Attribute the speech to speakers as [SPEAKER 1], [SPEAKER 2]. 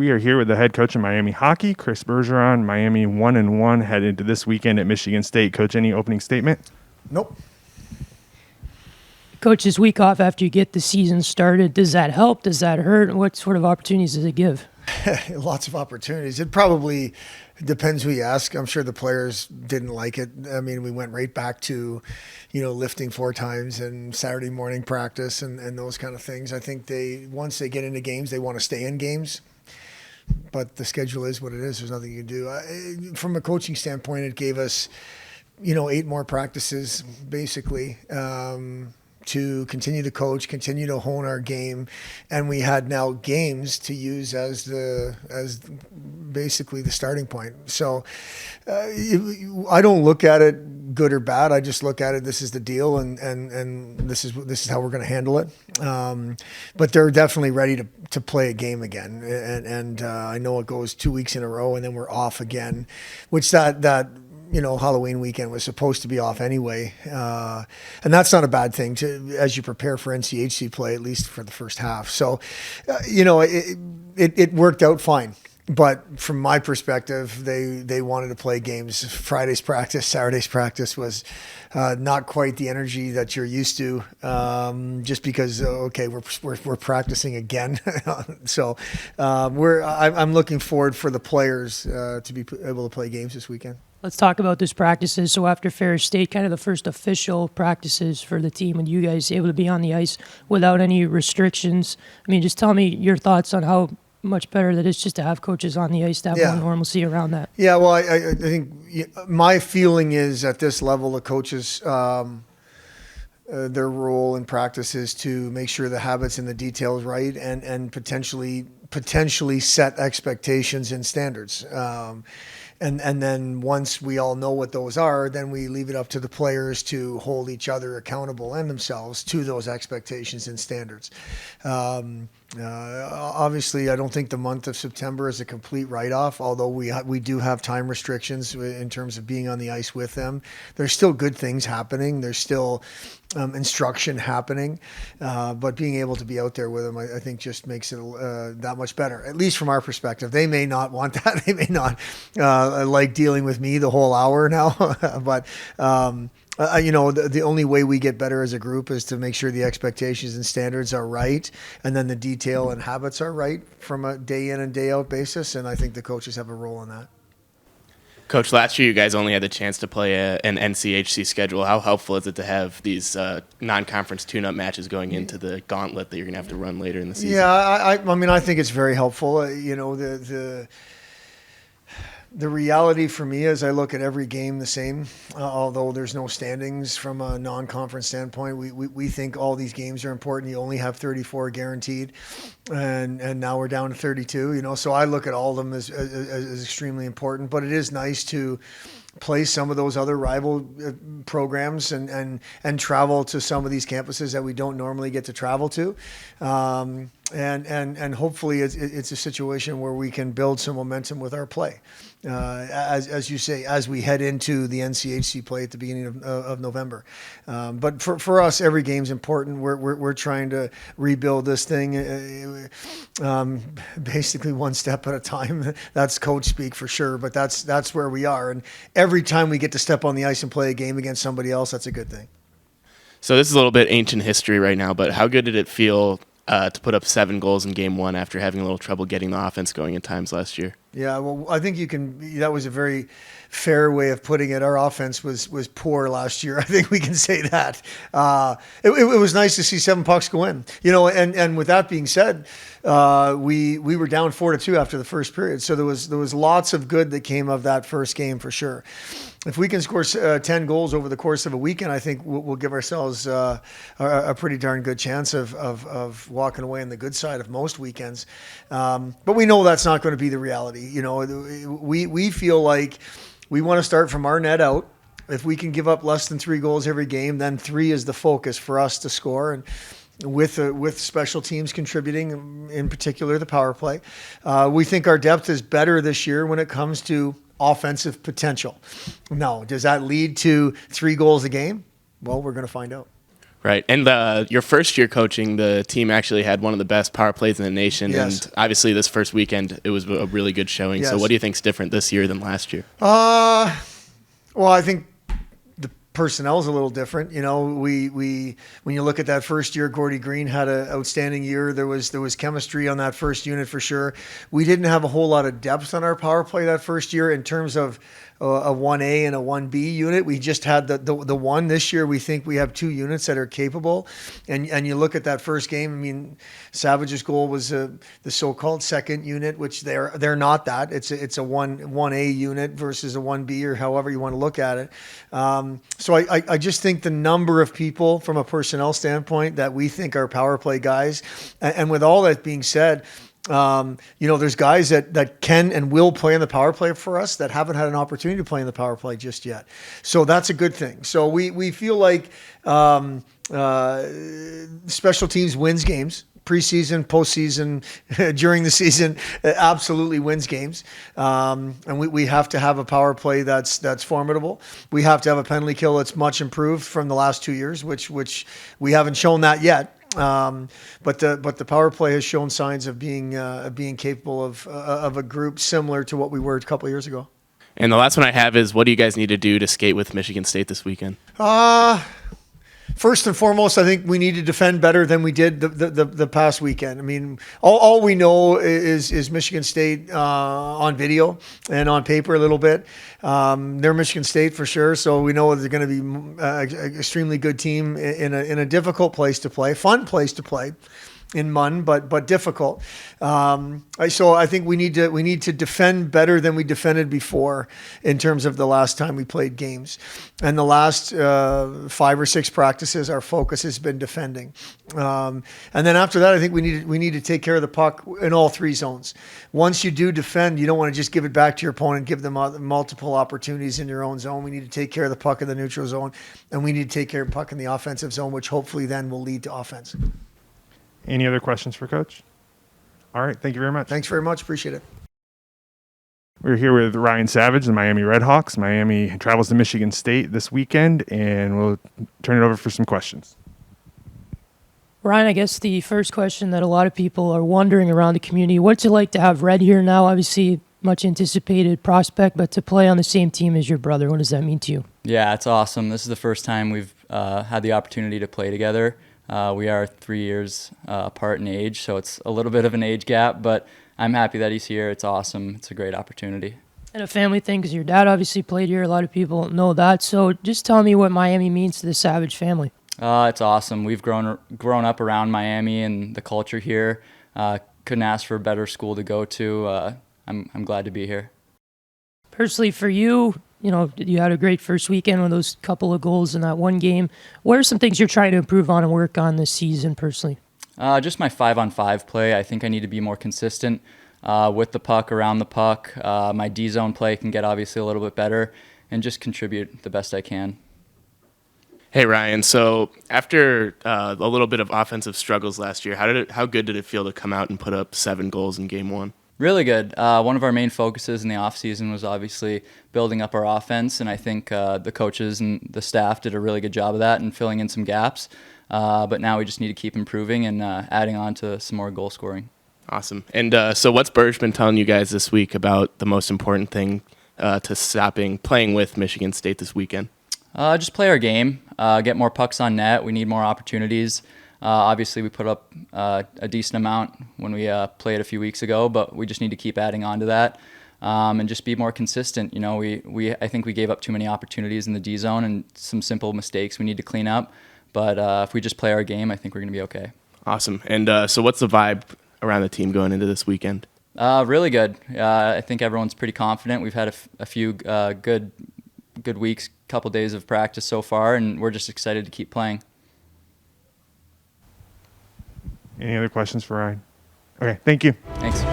[SPEAKER 1] We are here with the head coach of Miami hockey, Chris Bergeron. Miami 1-1 head into this weekend at Michigan State. Coach, any opening statement?
[SPEAKER 2] Nope.
[SPEAKER 3] Coach, this week off after you get the season started, does that help? Does that hurt? What sort of opportunities does it give?
[SPEAKER 2] Lots of opportunities. It probably depends who you ask. I'm sure the players didn't like it. I mean, we went right back to, lifting 4 times and Saturday morning practice and those kind of things. I think once they get into games, they want to stay in games. But the schedule is what it is. There's nothing you can do. From a coaching standpoint, it gave us, 8 more practices, basically. To continue to coach, continue to hone our game, and we had now games to use as basically the starting point. So I don't look at it good or bad. I just look at it. This is the deal, and this is how we're going to handle it. But they're definitely ready to play a game again, and I know it goes 2 weeks in a row, and then we're off again, which that. Halloween weekend was supposed to be off anyway. And that's not a bad thing as you prepare for NCHC play, at least for the first half. So, it worked out fine. But from my perspective, they wanted to play games. Friday's practice, Saturday's practice was not quite the energy that you're used to, just because we're practicing again. So I'm looking forward for the players to be able to play games this weekend.
[SPEAKER 3] Let's talk about those practices. So after Ferris State, kind of the first official practices for the team, and you guys able to be on the ice without any restrictions. I mean, just tell me your thoughts on how much better that is just to have coaches on the ice, to have more normalcy around that.
[SPEAKER 2] Yeah, well, I think my feeling is at this level, the coaches, their role in practice is to make sure the habits and the details right, and potentially set expectations and standards. And then once we all know what those are, then we leave it up to the players to hold each other accountable and themselves to those expectations and standards. Obviously, I don't think the month of September is a complete write-off, although we do have time restrictions in terms of being on the ice with them. There's still good things happening. There's still instruction happening, but being able to be out there with them, I think, just makes it that much better, at least from our perspective. They may not want that. They may not like dealing with me the whole hour now, but the only way we get better as a group is to make sure the expectations and standards are right, and then the detail and habits are right from a day in and day out basis, and I think the coaches have a role in that.
[SPEAKER 4] Coach, last year you guys only had the chance to play an NCHC schedule. How helpful is it to have these non-conference tune-up matches going into the gauntlet that you're going to have to run later in the season?
[SPEAKER 2] Yeah, I think it's very helpful. The reality for me is I look at every game the same, although there's no standings from a non-conference standpoint. We think all these games are important. You only have 34 guaranteed, and now we're down to 32. So I look at all of them as extremely important. But it is nice to play some of those other rival programs and travel to some of these campuses that we don't normally get to travel to. And hopefully it's a situation where we can build some momentum with our play. As you say, as we head into the NCHC play at the beginning of November. But for us, every game's important. We're trying to rebuild this thing basically one step at a time. That's coach speak for sure, but that's where we are. And every time we get to step on the ice and play a game against somebody else, that's a good thing.
[SPEAKER 4] So this is a little bit ancient history right now, but how good did it feel to put up 7 goals in game 1 after having a little trouble getting the offense going at times last year?
[SPEAKER 2] Yeah, well, I think that was a very fair way of putting it. Our offense was poor last year. I think we can say that. It was nice to see 7 pucks go in. And with that being said, we were down 4-2 after the first period. So there was lots of good that came of that first game for sure. If we can score 10 goals over the course of a weekend, I think we'll give ourselves a pretty darn good chance of walking away on the good side of most weekends. But we know that's not going to be the reality. We feel like we want to start from our net out. If we can give up less than 3 goals every game, then 3 is the focus for us to score. And with special teams contributing, in particular the power play, we think our depth is better this year when it comes to offensive potential. Now, does that lead to 3 goals a game? Well, we're going to find out.
[SPEAKER 4] Right. And your first year coaching, the team actually had one of the best power plays in the nation.
[SPEAKER 2] Yes.
[SPEAKER 4] And obviously this first weekend, it was a really good showing. So
[SPEAKER 2] Yes.
[SPEAKER 4] what do you think's different this year than last year?
[SPEAKER 2] Well, I think the personnel is a little different. You know, we when you look at that first year, Gordy Green had an outstanding year. There was chemistry on that first unit for sure. We didn't have a whole lot of depth on our power play that first year in terms of a 1A and a 1B unit. We just had the one. This year we think we have 2 units that are capable. And you look at that first game, I mean, Savage's goal was the so-called second unit, which they're not that. It's a 1A unit versus a 1B, or however you want to look at it. So I just think the number of people from a personnel standpoint that we think are power play guys, and with all that being said, there's guys that can and will play in the power play for us that haven't had an opportunity to play in the power play just yet. So that's a good thing. So we feel like special teams wins games. Preseason, postseason, during the season, absolutely wins games. And we have to have a power play that's formidable. We have to have a penalty kill that's much improved from the last 2 years, which we haven't shown that yet. But the power play has shown signs of being capable of a group similar to what we were a couple of years ago.
[SPEAKER 4] And the last one I have is, what do you guys need to do to skate with Michigan State this weekend?
[SPEAKER 2] First and foremost, I think we need to defend better than we did the past weekend. I mean, all we know is Michigan State on video and on paper a little bit. They're Michigan State for sure, so we know they're going to be an extremely good team in a difficult place to play, fun place to play in Munn, but difficult. So I think we need to defend better than we defended before in terms of the last time we played games. And the last 5 or 6 practices, our focus has been defending. And then after that, I think we need to take care of the puck in all 3 zones. Once you do defend, you don't want to just give it back to your opponent, give them multiple opportunities in your own zone. We need to take care of the puck in the neutral zone, and we need to take care of the puck in the offensive zone, which hopefully then will lead to offense.
[SPEAKER 1] Any other questions for Coach? All right. Thank you very much.
[SPEAKER 2] Thanks very much. Appreciate it.
[SPEAKER 1] We're here with Ryan Savage, the Miami Redhawks. Miami travels to Michigan State this weekend, and we'll turn it over for some questions.
[SPEAKER 3] Ryan, I guess the first question that a lot of people are wondering around the community, what's it like to have Red here now? Obviously, much anticipated prospect, but to play on the same team as your brother, what does that mean to you?
[SPEAKER 5] Yeah, it's awesome. This is the first time we've had the opportunity to play together. We are 3 years apart in age, so it's a little bit of an age gap, but I'm happy that he's here. It's awesome. It's a great opportunity.
[SPEAKER 3] And a family thing, because your dad obviously played here. A lot of people know that. So just tell me what Miami means to the Savage family.
[SPEAKER 5] It's awesome. We've grown up around Miami and the culture here. Couldn't ask for a better school to go to. I'm glad to be here.
[SPEAKER 3] Personally, for you, you had a great first weekend with those couple of goals in that one game. What are some things you're trying to improve on and work on this season personally?
[SPEAKER 5] Just my 5-on-5 play. I think I need to be more consistent with the puck, around the puck. My D-zone play can get obviously a little bit better, and just contribute the best I can.
[SPEAKER 4] Hey, Ryan. So after a little bit of offensive struggles last year, how good did it feel to come out and put up 7 goals in Game 1?
[SPEAKER 5] Really good. One of our main focuses in the offseason was obviously building up our offense, and I think the coaches and the staff did a really good job of that and filling in some gaps. But now we just need to keep improving and adding on to some more goal scoring.
[SPEAKER 4] Awesome. And so what's Berge been telling you guys this week about the most important thing to stopping playing with Michigan State this weekend?
[SPEAKER 5] Just play our game, get more pucks on net. We need more opportunities. Obviously, we put up a decent amount when we played a few weeks ago, but we just need to keep adding on to that and just be more consistent. I think we gave up too many opportunities in the D zone and some simple mistakes we need to clean up. But if we just play our game, I think we're going to be okay.
[SPEAKER 4] Awesome. And so what's the vibe around the team going into this weekend?
[SPEAKER 5] Really good. I think everyone's pretty confident. We've had a few good weeks, couple days of practice so far, and we're just excited to keep playing.
[SPEAKER 1] Any other questions for Ryan? Okay, thank you.
[SPEAKER 5] Thanks.